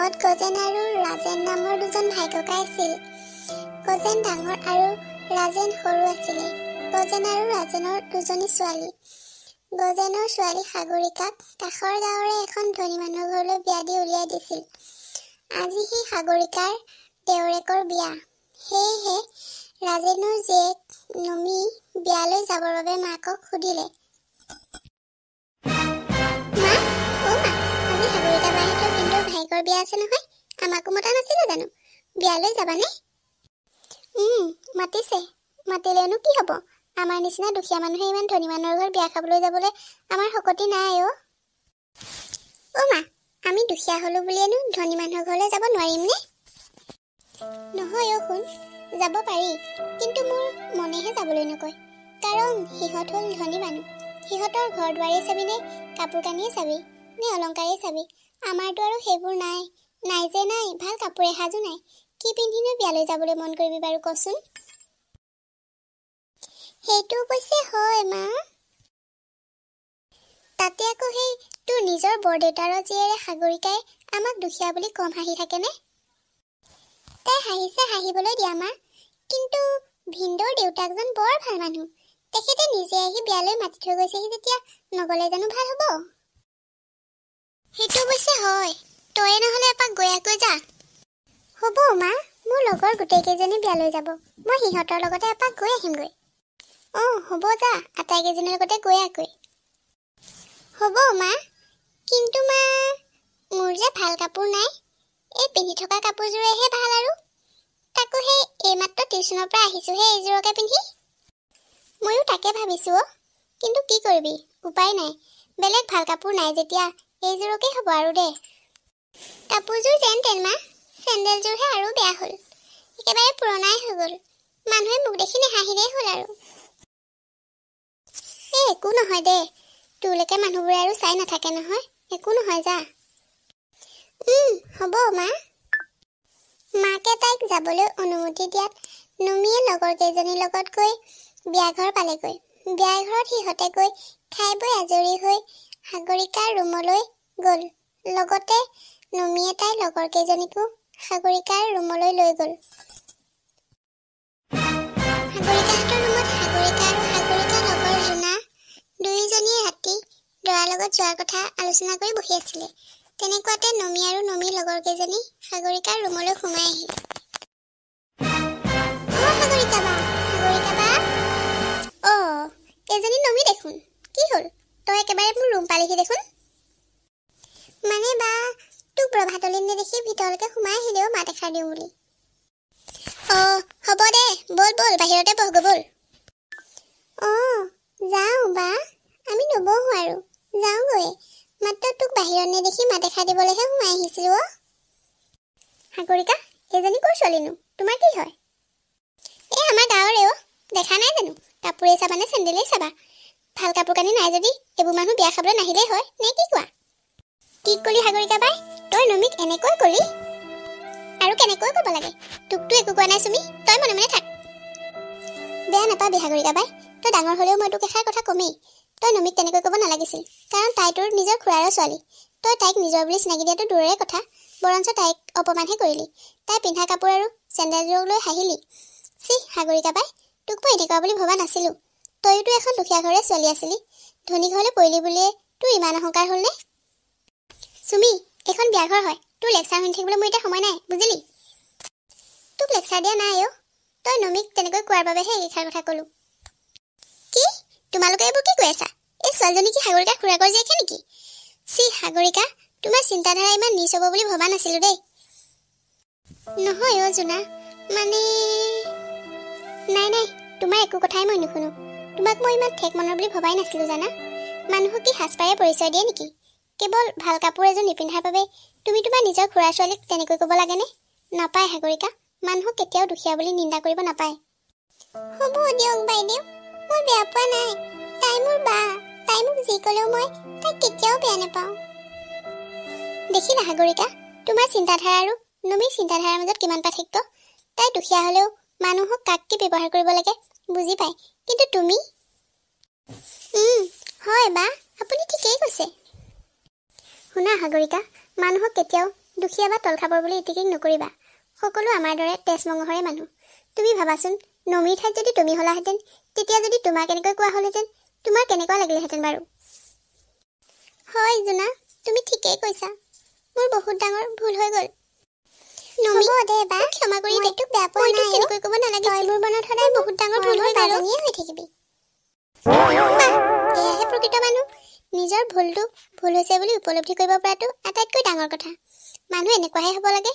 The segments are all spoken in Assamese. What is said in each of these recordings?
গাঁৱত গজেন আৰু ৰাজেন নামৰ দুজন ভাই ককাই আছিল। গজেন ডাঙৰ আৰু ৰাজেন সৰু আছিলে। গজেন আৰু ৰাজেনৰ দুজনী ছোৱালী। গজেনৰ ছোৱালী সাগৰিকাক কাষৰ গাঁৱৰে এখন ধনী মানুহৰ ঘৰলৈ বিয়া দি উলিয়াই দিছিল। আজি সেই সাগৰিকাৰ দেউৰেকৰ বিয়া। সেয়েহে ৰাজেনৰ জীয়েক নমি বিয়ালৈ যাবৰ বাবে মাকক সুধিলে। মা, আজি সাগৰিকা বাহঁতৰ ভিনদেউৰ ভাইকৰ বিয়া আছে নহয়, আমাকো মতা নাছিলে জানো? বিয়ালৈ যাবানে? মাতিছে। মাতিলেনো কি হ'ব? আমাৰ নিচিনা দুখীয়া মানুহে ইমান ধনী মানুহৰ ঘৰত বিয়া খাবলৈ যাবলৈ আমাৰ শকতি নাই অ'। মা, আমি দুখীয়া হ'লো বুলিয়েনো ধনী মানুহৰ ঘৰলৈ যাব নোৱাৰিম নে? নহয় শুন, যাব পাৰি, কিন্তু মোৰ মনেহে যাবলৈ নকয়। কাৰণ সিহঁত হ'ল ধনী মানুহ। সিহঁতৰ ঘৰ দুৱাৰেই চাবি নে কাপোৰ কানিয়ে চাবি নে অলংকাৰেই চাবি? আমাৰতো আৰু সেইবোৰ নাই যে নাই, ভাল কাপোৰ এসাজো নাই। কি পিন্ধিনো বিয়ালৈ যাবলৈ মন কৰিবি বাৰু কচোন? সেইটো অৱশ্যে হয় মা। তাতে আকৌ সেই তোৰ নিজৰ বৰদেউতাৰৰ জীয়েৰে সাগৰিকাই আমাক দুখীয়া বুলি কম হাঁহি থাকেনে? তাই হাঁহিছে হাঁহিবলৈ দিয়া মা, কিন্তু ভিনদেউৰ দেউতাকজন বৰ ভাল মানুহ। তেখেতে নিজে আহি বিয়ালৈ মাতি থৈ গৈছেহি, যেতিয়া নগলে জানো ভাল হ'ব? সেইটো অৱশ্যে হয়। তয়ে নহ'লে এপাক গৈ যা। হ'ব মা, মোৰ লগৰ গোটেইকেইজনী বিয়ালৈ যাব। মই সিহঁতৰ লগতে এপাক গৈ আহিমগৈ। হ'ব যা, আটাইকেইজনীৰ লগতে গৈ। হ'ব মা, কিন্তু মা, মোৰ যে ভাল কাপোৰ নাই। এই পিন্ধি থকা কাপোৰযোৰেহে ভাল আৰু। তাকো সেই এইমাত্ৰ টিউচনৰ পৰা আহিছোঁহে এইযোৰকে পিন্ধি। ময়ো তাকে ভাবিছোঁ কিন্তু কি কৰিবি, উপায় নাই। বেলেগ ভাল কাপোৰ নাই যেতিয়া এইযোৰকে হ'ব আৰু দে। কাপোৰযোৰ যেন তেন মা, চেণ্ডেলযোৰহে আৰু বেয়া হ'ল। একেবাৰে পুৰণাই হৈ গ'ল। মানুহে মোক দেখি নেহাঁহিলেই হ'ল আৰু। একো নহয় দে, তোলৈকে মানুহবোৰে আৰু চাই নাথাকে নহয়। একো নহয় যা। হ'ব মা। মাকে তাইক যাবলৈ অনুমতি দিয়াত নমিয়ে লগৰ কেইজনীৰ লগত গৈ বিয়াঘৰ পালেগৈ। বিয়াঘৰত সিহঁতে গৈ খাই বৈ আজৰি হৈ সাগৰিকাৰ ৰুমলৈ গ'ল। লগতে নমিয়ে তাইৰ লগৰ কেইজনীকো সাগৰিকাৰ ৰুমলৈ লৈ গ'ল। সাগৰিকাহঁতৰ ৰুমত সাগৰিকা আৰু সাগৰিকাৰ লগৰ জোনা দুয়োজনীয়ে ৰাতি দৰাৰ লগত যোৱাৰ কথা আলোচনা কৰি বহি আছিলে। তেনেকুৱাতে নমি আৰু নমিৰ লগৰ কেইজনী সাগৰিকাৰ ৰুমলৈ সোমাই আহিল। এজনী নমি দেখোন। কি হ'ল? তই একেবাৰে মোৰ ৰুম পালিহি দেখোন। মানে বা, তোক প্ৰভাতলৈ নেদেখি ভিতৰলৈকে সোমাই আহিলেও মাত এষাৰ দিওঁ বুলি। হ'ব দে, ব'ল বাহিৰতে বহগৈ ব'ল। যাওঁ বা, আমি নবহোঁ আৰু, যাওঁগৈ। মাত্ৰ তোক বাহিৰত নেদেখি মাত এষাৰ দিবলৈহে সোমাই আহিছিলোঁ। সাগৰিকা, এইজনী ক'ৰ ছোৱালীনো? তোমাৰ কি হয়? আমাৰ গাঁৱৰে দেখা নাই জানো? কাপোৰেই চাবা নে চেণ্ডেলেই চাবা? ভাল কাপোৰ কানি নাই যদি এইবোৰ মানুহ বিয়া খাবলৈ নাহিলেই হয় নে কি কোৱা? কি কলি সাগৰিকা বাই? তই নমিক এনেকৈ কলি? আৰু কেনেকৈ ক'ব লাগে? তোকতো একো কোৱা নাই চুমি, তই মনে মনে থাক। বেয়া নাপাবি সাগৰিকা বাই, তই ডাঙৰ হ'লেও মই তোক এষাৰ কথা কমেই। তই নমিক তেনেকৈ ক'ব নালাগিছিল, কাৰণ তাই তোৰ নিজৰ খুৰাৰৰ ছোৱালী। তই তাইক নিজৰ বুলি চিনাকি দিয়াটো দূৰৰে কথা, বৰঞ্চ তাইক অপমানহে কৰিলি। তাই পিন্ধা কাপোৰ আৰু চেণ্ডেলযোৰক লৈ হাঁহিলি। সাগৰিকা বাই, তোক মই এনেকুৱা বুলি ভবা নাছিলোঁ। তইতো এখন দুখীয়া ঘৰৰে ছোৱালী আছিলি, ধনী ঘৰলৈ পৰিলি বুলিয়ে তোৰ ইমান অহংকাৰ হ'লনে? চুমি, এইখন বিয়াঘৰ হয়। তোৰ লেকচাৰ শুনি থাকিবলৈ মোৰ এতিয়া সময় নাই, বুজিলি? তোক লেকচাৰ দিয়া নাই তই নমিক তেনেকৈ কোৱাৰ বাবেহে এইষাৰ কথা ক'লো। কি? তোমালোকে এইবোৰ কি কৈ আছা? এই ছোৱালীজনী কি সাগৰিকাৰ খুৰাকৰ জীয়েকে নেকি? সাগৰিকা, তোমাৰ চিন্তাধাৰা ইমান নিচ হ'ব বুলি ভবা নাছিলোঁ দেই। নহয় জোনা, মানে নাই, তোমাৰ একো কথাই মই নুশুনো। তোমাক মই ইমান ঠেক মনৰ বুলি ভবাই নাছিলোঁ জানা। মানুহক কি সাজপাৰে পৰিচয় দিয়ে নেকি? কেৱল ভাল কাপোৰ এযোৰ নিপিন্ধাৰ বাবে তুমি তোমাৰ নিজৰ খুৰাৰ ছোৱালীক তেনেকৈ ক'ব লাগেনে? নাপায় সাগৰিকা, মানুহক কেতিয়াও দুখীয়া বুলি নিন্দা কৰিব নাপায়। হ'ব দিয়ক বাইদেউ, মই বেয়া পোৱা নাই। তাই মোৰ বা, তাই মোক যি ক'লেও মই তাইক কেতিয়াও বেয়া নাপাওঁ। দেখিলা সাগৰিকা, তোমাৰ চিন্তাধাৰা আৰু নমিৰ চিন্তাধাৰাৰ মাজত কিমান পাৰ্থক্য। তাই দুখীয়া হ'লেও মানুহক কাক কি ব্যৱহাৰ কৰিব লাগে বুজি পায়, কিন্তু তুমি? হয় বা, আপুনি ঠিকেই কৈছে। শুনা সাগৰিকা, মানুহক কেতিয়াও দুখীয়া বা তলখাবৰ বুলি ইটিকিং নকৰিবা। সকলো আমাৰ দৰে তেজ মঙহৰে মানুহ। তুমি ভাবাচোন, নমীৰ ঠাইত যদি তুমি হলাহেঁতেন, তেতিয়া যদি তোমাক এনেকৈ কোৱা হ'লহেঁতেন, তোমাৰ কেনেকুৱা লাগিলেহেঁতেন বাৰু? হয় জোনা, তুমি ঠিকেই কৈছা। মোৰ বহুত ডাঙৰ ভুল হৈ গ'ল। নমী, ক্ষমা কৰি দে। তোক বেয়া পোৱা নাই। কেনেকৈ ক'ব নালাগিছিল। তই মোৰ মনত সদায় বহুত ডাঙৰ ভুল হৈ গ'ল। হৈ থাকিবি। এয়াহে প্ৰকৃত মানুহ। নিজৰ ভুলটো ভুল হৈছে বুলি উপলব্ধি কৰিব পৰাটো আটাইতকৈ ডাঙৰ কথা। মানুহ এনেকুৱাহে হ'ব লাগে।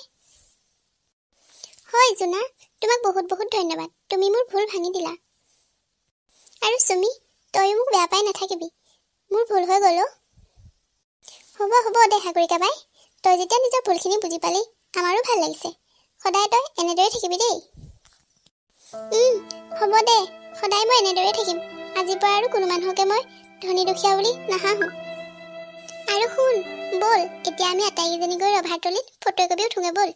হয় জোনা, তোমাক বহুত বহুত ধন্যবাদ। তুমি মোৰ ভুল ভাঙি দিলা। আৰু চুমি, তইও মোক বেয়া পাই নাথাকিবি। মোৰ ভুল হৈ গ'ল। হ'ব দে সাগৰিকা বাই। তই যেতিয়া নিজৰ ভুলখিনি বুজি পালি, আমাৰো ভাল লাগিছে। সদায় তই এনেদৰে থাকিবি দেই। হ'ব দে, সদায় মই এনেদৰে থাকিম। আজিৰ পৰা আৰু কোনো মানুহকে মই ধনী দুখীয়া বুলি নাহাঁহো। আৰু শুন, ব'ল এতিয়া আমি আটাইকেইজনী গৈ ৰভাৰ তলিত ফটো একপি উঠোঁগে ব'ল।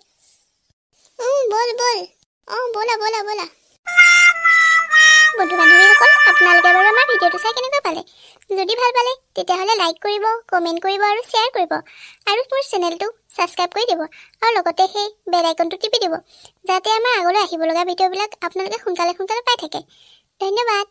ব'ল। ব'লা। বন্ধু বান্ধৱীসকল, আপোনালোকে বাৰু আমাৰ ভিডিঅ'টো চাই কেনেকৈ পালে? যদি ভাল পালে তেতিয়াহ'লে লাইক কৰিব, কমেণ্ট কৰিব আৰু শ্বেয়াৰ কৰিব। আৰু মোৰ চেনেলটো ছাবস্ক্ৰাইব কৰি দিব। আৰু লগতে সেই বেল আইকনটো টিপি দিব, যাতে আমাৰ আগলৈ আহিব লগা ভিডিঅ'বিলাক আপোনালোকে সোনকালে পাই থাকে। ধন্যবাদ।